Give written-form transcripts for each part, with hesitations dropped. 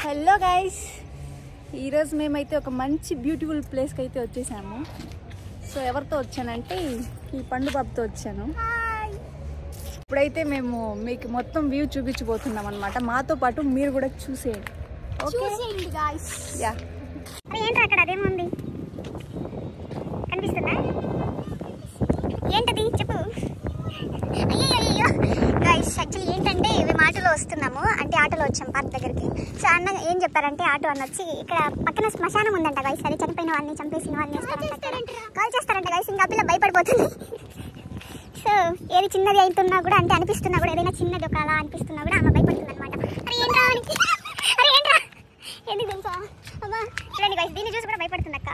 Hello guys, ఈరోజు మేమైతే ఒక మంచి బ్యూటిఫుల్ ప్లేస్కి అయితే వచ్చేసాము. సో ఎవరితో వచ్చానంటే ఈ పండు బాబుతో వచ్చాను. ఇప్పుడైతే మేము మీకు మొత్తం వ్యూ చూపించబోతున్నాం అనమాట. మాతో పాటు మీరు కూడా చూసేయండి. Okay guys. యా, ఏంటి అక్కడ అదేముంది కనిపిస్తుందా? ఏంటది చెప్పు. అయ్యో గైస్, యాక్చువల్లీ ఏంటంటే మేము ఆటోలో వస్తున్నాము, అంటే ఆటోలో వచ్చాము పార్క్ దగ్గరికి. సో అన్న ఏం చెప్పారంటే ఆటో అన్న వచ్చి ఇక్కడ పక్కన శ్మశానం ఉందంట గైస్, అది చనిపోయిన వాళ్ళని చంపేసిన వాళ్ళని కాల్ చేస్తారంట గైస్. ఇంకా పిల్ల భయపడిపోతుంది. సో ఏది చిన్నది అవుతున్నా కూడా, అంటే అనిపిస్తున్నా కూడా, ఏదైనా చిన్నది ఒక అలా అనిపిస్తున్నా కూడా ఆమె భయపడుతుంది అనమాట. అరే ఏంట్రా ఎందుకు తెలుసా అమ్మా, చూడండి గైస్, దీన్ని చూసి కూడా భయపడుతుంది అక్క.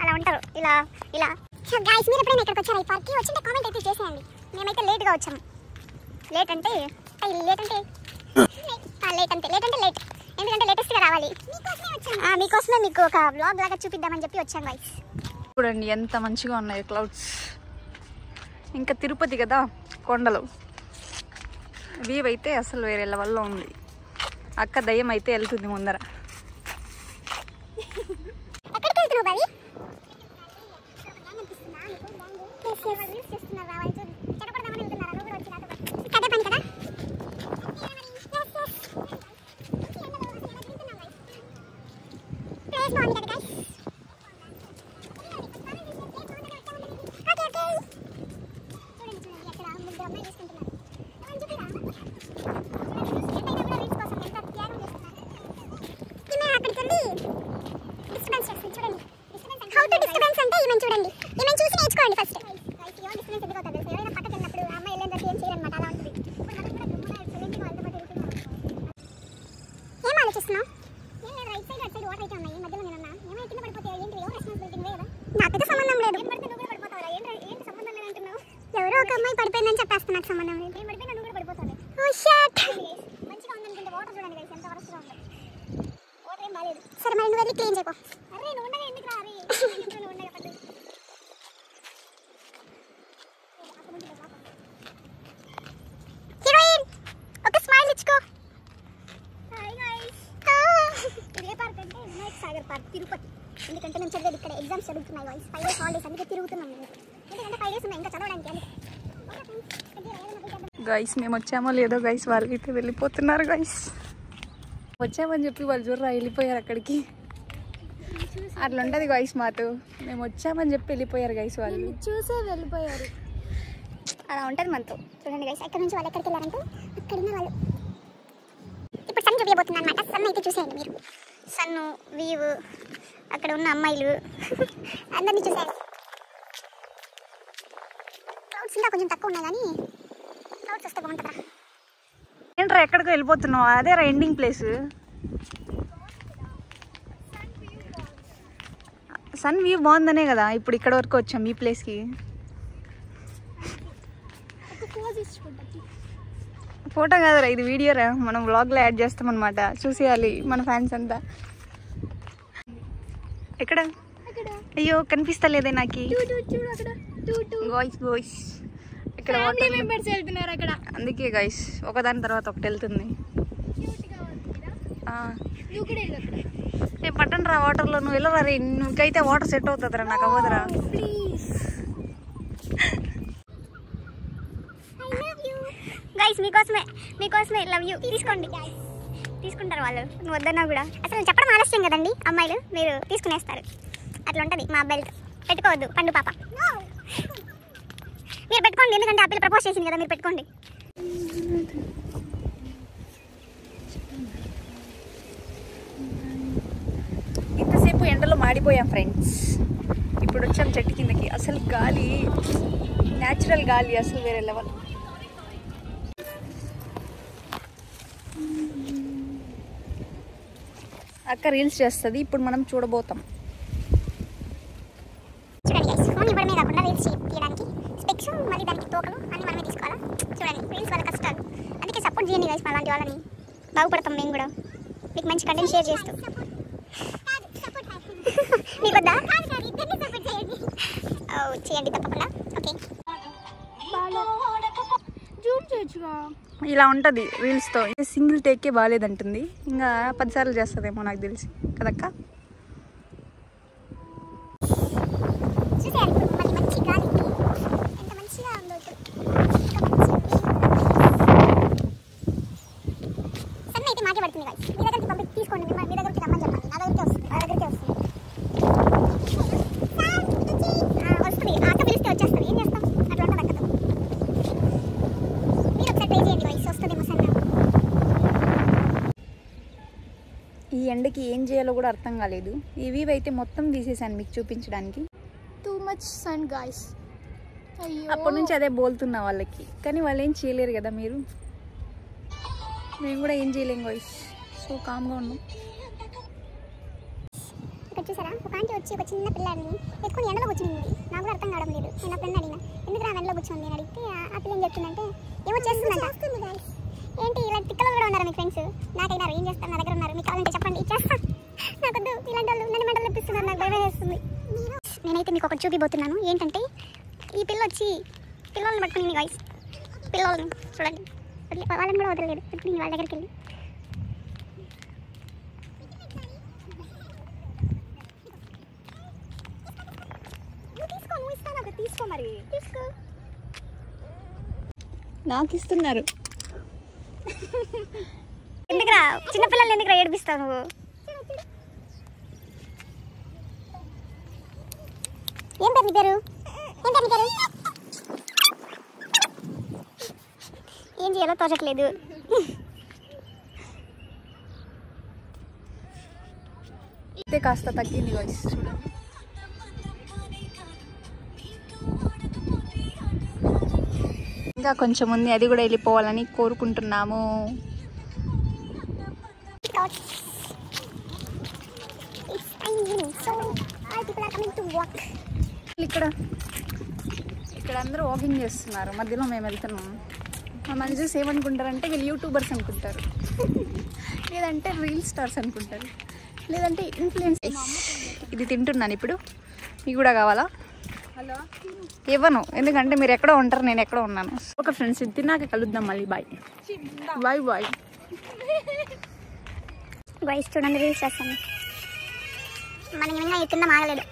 అలా ఉంటారు ఇలా ఇలా. సో గైస్, మీరు ఎప్పుడైనా ఇక్కడికి వచ్చారా ఈ పార్క్కి? వచ్చింటే కామెంట్ అయితే చేసేయండి. మేమైతే లేట్గా వచ్చాము. లేట్ అంటే లేట్ ఎందుకంటే లేటెస్ట్గా రావాలి. మీకోసమే మీకు ఒక వ్లాగ్ లాగా చూపిద్దామని చెప్పి వచ్చాను గైస్. చూడండి ఎంత మంచిగా ఉన్నాయి క్లౌడ్స్. ఇంకా తిరుపతి కదా, కొండలు. వ్యూ అయితే అసలు వేరే లెవెల్లో ఉంది. అక్క దయ్యం అయితే వెళ్తుంది ముందర. ఎవరో ఒక అమ్మాయి పడిపోయిందని చెప్పేస్తా, నాకు సంబంధం లేదు. సరే మరి నువ్వు వెళ్ళి క్లీన్ చేయకో. హీరోయిన్ ఒక స్మైల్ ఇచ్చుకో. ఇదే పార్క్ అంటే వినాయక్ సాగర్ పార్క్, తిరుపతి. ఎందుకంటే మేము చదివేది ఇక్కడ, ఎగ్జామ్స్ జరుగుతున్నాయి గైస్. 5 days హాలిడేస్, అందుకే తిరుగుతున్నాం మేము. ఎందుకంటే 5 days ఉన్నాయి ఇంకా చదవడానికి. గైస్ మేము వచ్చామో లేదో గైస్, వాళ్ళు అయితే వెళ్ళిపోతున్నారు గైస్. వచ్చామని చెప్పి వాళ్ళు చూడరా వెళ్ళిపోయారు అక్కడికి. అట్లా ఉంటుంది గైస్ మాతో. మేము వచ్చామని చెప్పి వెళ్ళిపోయారు గైస్, వాళ్ళు చూసే వెళ్ళిపోయారు. అలా ఉంటుంది మనతో. చూడండి గైస్, ఎక్కడి నుంచి వాళ్ళు ఎక్కడికి వెళ్ళారంటే అక్కడున్న వాళ్ళు. ఇప్పుడు సన్ చూపించబోతుంది అనమాట. సన్ అయితే చూసేయండి మీరు. సన్ను, వ్యూ, అక్కడ ఉన్న అమ్మాయిలు అందరినీ చూసేయండి. క్లౌడ్స్ ఇంకా కొంచెం తక్కువ ఉన్నాయి కానీ క్లౌడ్స్ వస్తే బాగుంటుందా? ఏంట్రా ఎక్కడికో వెళ్ళిపోతున్నావు? అదే రా ఎండింగ్ ప్లేస్. సన్ వ్యూ బాగుందనే కదా ఇప్పుడు ఇక్కడ వరకు వచ్చాం ఈ ప్లేస్కి. ఫోటో కాదురా, ఇది వీడియో రా. మనం వ్లాగ్లో యాడ్ చేస్తాం అనమాట. చూసేయాలి మన ఫ్యాన్స్ అంతా. ఎక్కడ? అయ్యో కనిపిస్తలేదే నాకు. గైస్ ఇక్కడ అందుకే గైస్ ఒకదాని తర్వాత ఒకటి వెళ్తుంది. నేను పట్టను రా వాటర్లో, నువ్వు వెళ్ళరా రే. నువ్వుకైతే వాటర్ సెట్ అవుతుందిరా, నాకు అవ్వదురా. గైస్ మీకోసమే లవ్ యూ. తీసుకుంటారు వాళ్ళు, నువ్వు వద్దన్నా కూడా. అసలు చెప్పడం ఆలస్యం కదండి అమ్మాయిలు, మీరు తీసుకునేస్తారు. అట్లా ఉంటుంది మా అబ్బాయిలతో. పెట్టుకోవద్దు పండు పాప. మీరు పెట్టుకోండి, ఎందుకంటే ఆ పిల్ల ప్రపోజ్ చేసింది కదా, మీరు పెట్టుకోండి. ఇంతసేపు ఎండలో మాడిపోయాం ఫ్రెండ్స్. ఇప్పుడు వచ్చాం చెట్టు కిందకి. అసలు గాలి, న్యాచురల్ గాలి అసలు వేరే లెవెల్. అక్క రీల్స్ చేస్తుంది, ఇప్పుడు మనం చూడబోతాం. చూడండి గైస్, ఫోన్ ఇవ్వడమే కాకుండా రీల్స్ తీయడానికి స్పెక్స్, మళ్ళీ దానికి తోకలు అన్ని మనమే తీసుకోవాలా. చూడండి రీల్స్ వాళ్ళ కష్టాలు. అందుకే సపోర్ట్ చేయండి గైస్, అలాంటి వాళ్ళని. బాగుపడతాం మేము కూడా, మీకు మంచి కంటెంట్ షేర్ చేస్తూ. మీకు వద్దా? చేయండి తప్పకుండా. ఓకే జూమ్ చేయొచ్చుగా. ఇలా ఉంటుంది రీల్స్తో. సింగిల్ టేక్కే బాగాలేదంటుంది, ఇంకా 10 సార్లు చేస్తుందేమో నాకు తెలిసి కదక్క. ఈ ఎండకి ఏం చేయాలో కూడా అర్థం కాలేదు. ఇవి అయితే మొత్తం తీసేసాను మీకు చూపించడానికి. Too much sun guys. అప్పటి నుంచి అదే బోల్తున్నా వాళ్ళకి, కానీ వాళ్ళు ఏం చేయలేరు కదా. మేము కూడా ఏం చేయలేం గైస్. సో కామ్గా ఉన్నాం. ఇక్కడ చూసారా, ఒక ఆంటీ వచ్చి ఒక చిన్న పిల్లాడిని ఎత్తుకొని ఎండలో కూర్చుంది. నాకు కూడా అర్థం కావడం లేదు. నేను ఆ ఫ్రెండ్ అడిగిన, ఎందుకు రా ఎండలో కూర్చోండి అని అడిగితే ఆ పిల్ల ఏం చెప్తుందంటే ఏమో చేస్తుందంట. ఏంటి ఇలా తిక్కలు కూడా ఉన్నారు మీ ఫ్రెండ్స్? నాకైనా ఏం చేస్తారు, నా దగ్గర ఉన్నారు, మీకు కావాలంటే చెప్పండి ఇచ్చేస్తా. నాకొద్దు, ఇలాంటి వాళ్ళు నన్ను మెంటలు తెప్పిస్తున్నారు, నాకు భయం వేస్తుంది. నేనైతే మీకు ఒకటి చూపిపోతున్నాను. ఏంటంటే ఈ పిల్ల వచ్చి పిల్లల్ని పట్టుకుని గైస్, పిల్లల్ని చూడండి, వాళ్ళని కూడా వదలలేదు. ఇప్పుడు వాళ్ళ దగ్గరికి వెళ్ళి తీసుకో, మరి తీసుకో. నాకు ఇస్తున్నారు. ఎందుకురా చిన్నపిల్లలు ఎందుకురా ఏడిపిస్తావు నువ్వు? ఏం పేరు నీ పేరు? ఏం పేరు నీ పేరు? ఏం చేయాలో తోచట్లేదు. అయితే కాస్త తగ్గింది వాయిస్ చూడండి. ఇంకా కొంచెం ఉంది, అది కూడా వెళ్ళిపోవాలని కోరుకుంటున్నాము. ఇక్కడ అందరూ వాకింగ్ చేస్తున్నారు, మధ్యలో మేము వెళ్తున్నాం. మమ్మల్ని చూసి ఏమనుకుంటారంటే వీళ్ళు యూట్యూబర్స్ అనుకుంటారు, లేదంటే రీల్ స్టార్స్ అనుకుంటారు, లేదంటే ఇన్ఫ్లుయెన్స్. ఇది తింటున్నాను ఇప్పుడు, మీకు కూడా కావాలా? ఇవ్వను, ఎందుకంటే మీరు ఎక్కడో ఉంటారు, నేను ఎక్కడో ఉన్నాను. ఓకే ఫ్రెండ్స్, ఇది తిన్నాక కలుద్దాం మళ్ళీ. Bye bye bye. గైస్ చూడండి, రీల్స్ చేస్తాను. మనం ఏమైనా తిన్నా మాగలేదు.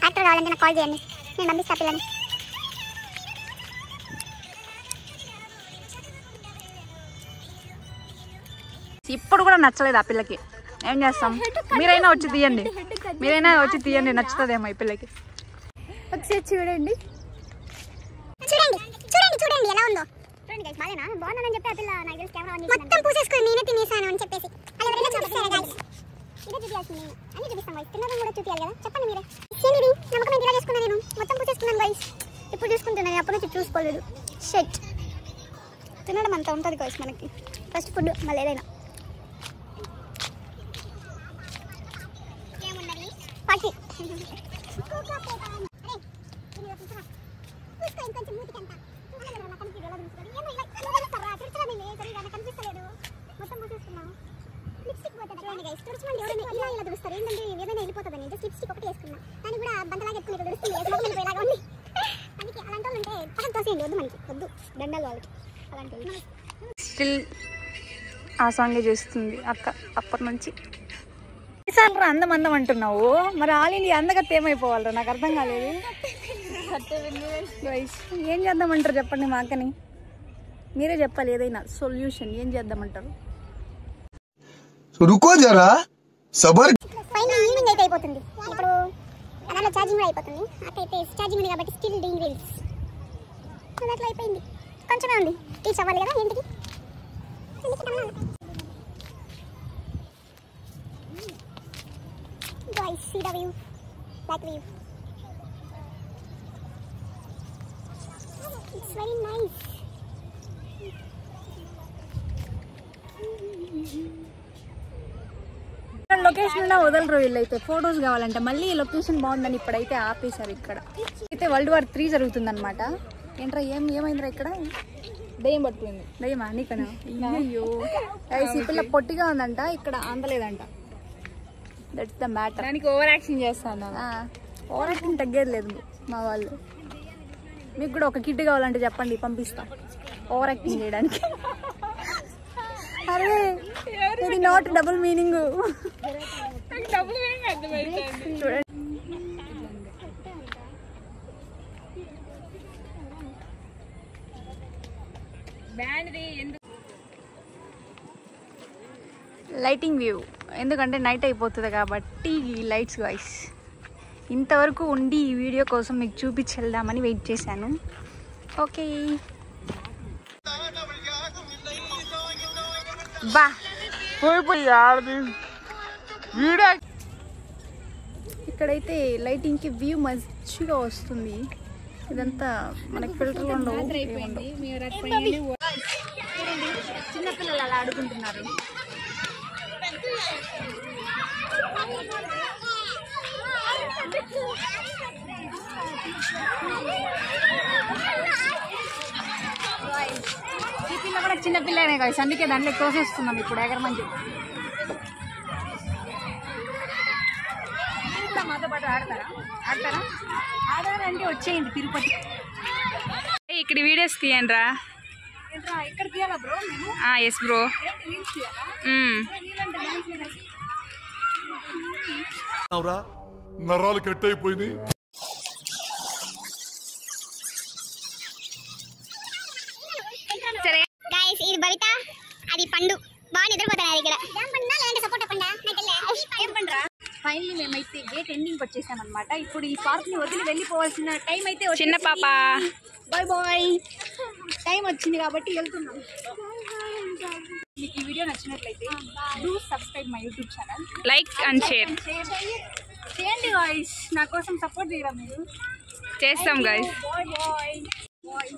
యాక్టర్ కావాలంటే నాకు కాల్ చేయండి, నేను పంపిస్తా పిల్లని. ఇప్పుడు కూడా నచ్చలేదు ఆ పిల్లకి, ఏం చేస్తాం? మీరైనా వచ్చి తీయండి, నచ్చుతుందేమో ఈ పిల్లకి. ఒకసారి చూడండి చూడండి చూడండి చూడండి ఎలా ఉందో చూడండి గైస్. బాలేనా? బాగుందని చెప్పి ఆ పిల్ల నాకు తెలిసి కెమెరా ఆన్ చేసి మొత్తం పూసేసుకుని నేనే తినేసాను అని చెప్పేసి అలా ఎవరైనా చూపిస్తారా గైస్? ఇదే చూపియాల్సింది, నేను అన్ని చూపిస్తాను గైస్. తిన్నది కూడా చూపియాలి కదా, చెప్పండి మీరే. ఏంటిది నమ్మకం ఏంటి ఇలా చేసుకున్నా? నేను మొత్తం పూసేసుకున్నాను గైస్. ఇప్పుడు చూసుకుంటున్నాను, అప్పటి నుంచి చూసుకోలేదు. షెట్, తినడం అంతా ఉంటుంది గైస్ మనకి. ఫస్ట్ ఫుడ్, మళ్ళీ ఏదైనా పార్టీ. ఏంటంటే ఏదైనా వెళ్ళిపోతుందని జస్ట్ లిప్స్టిక్ ఒకటి వేసుకున్నా, దాన్ని కూడా బంతలాగా ఎత్తుకుని తెలుస్తుంది వెళ్ళిపోయేలాగా ఉంది. అందుకే అలాంటి వాళ్ళు ఉంటే పక్కన తోసేయండి, వద్దు మనకి, వద్దు దండాలు వాళ్ళకి అలాంటి వాళ్ళు. స్టిల్ ఆ సాంగే చేస్తుంది అక్క అప్పటి నుంచి. సార్లు అందం అందం అంటున్నావు, మరి ఆల్ ఇండియా అందగత్త ఏమైపోవాలరా? నాకు అర్థం కాలేదు. ఏం చేద్దామంటారు చెప్పండి మా అక్కని, మీరే చెప్పాలి. ఏదైనా సొల్యూషన్ ఏం చేద్దామంటారు? రుకో జరా సబర్. ఫైనల్ ఈవినింగ్ అయితే అయిపోతుంది. ఇప్పుడు అలా ఛార్జింగ్ కూడా అయిపోతుంది. అక్కడైతే ఛార్జింగ్ ఉంది కాబట్టి స్టిల్ డూయింగ్ రీల్స్. అట్లా అయిపోయింది, కొంచెమే ఉంది, రీచ్ అవ్వాలి కదా ఇంటికి. Guys, see the view, back view. It's very nice. Location వదలరు వీళ్ళైతే. ఫొటోస్ కావాలంటే మళ్ళీ లొకేషన్ బాగుందని ఇప్పుడైతే ఆపేశారు. ఇక్కడ అయితే World War III జరుగుతుందన్నమాట. ఏంట్రా ఏమైందిరా ఇక్కడ? దయ్యం పట్టుకుంది. దయ్యమా నీకనా? అయ్యో ఈ పిల్ల పొట్టిగా ఉందంట, ఇక్కడ అందలేదంట. That's the matter. దానికి ఓవర్ యాక్షన్ చేస్తాను. ఓవర్ యాక్టింగ్ తగ్గేది లేదు మా వాళ్ళు. మీకు కూడా ఒక కిట్ కావాలంటే చెప్పండి, పంపిస్తా ఓవర్ యాక్టింగ్ చేయడానికి. అరే ఇది నాట్ డబుల్ మీనింగ్. చూడండి లైటింగ్ వ్యూ, ఎందుకంటే నైట్ అయిపోతుంది కాబట్టి లైట్స్ గాయ్స్. ఇంతవరకు ఉండి ఈ వీడియో కోసం మీకు చూపించెళ్దామని వెయిట్ చేశాను. ఓకే బా ఇక్కడైతే లైటింగ్కి వ్యూ మంచిగా వస్తుంది. ఇదంతా మనకి ఫిల్టర్లు ఉండవు. చిన్నపిల్లలు అలా ఆడుకుంటున్నారు. ఈ పిల్ల కూడా చిన్నపిల్లనే కాదు, అందుకే దాంట్లో తోసేస్తున్నాం ఇప్పుడు ఎగరమని. మాతో పాటు ఆడారంటే వచ్చేయండి తిరుపతి. ఇక్కడ వీడియోస్ తీయండి రా. ఇక్కడ తీయాలా బ్రో? Yes bro. నరాలు కట్ అయిపోయినాయి. సరే గైస్, ఇది బవిత, అది పండు. బాగా నిద్రపోతున్నారు ఇక్కడ. ఫైనల్లీ మేమైతే గేట్ ఎండింగ్ వచ్చేసాం అనమాట. ఇప్పుడు ఈ పార్క్ ని వదిలి వెళ్ళిపోవాల్సిన టైం అయితే చిన్న పాప బాయ్ బాయ్ టైం వచ్చింది కాబట్టి వెళ్తున్నాం. మీకు ఈ వీడియో నచ్చినట్లయితే do subscribe my YouTube channel, like and share చేయండి గాయ్స్. నా కోసం సపోర్ట్ చేయరా మీరు? చేస్తాం గాయ్స్. Bye bye bye.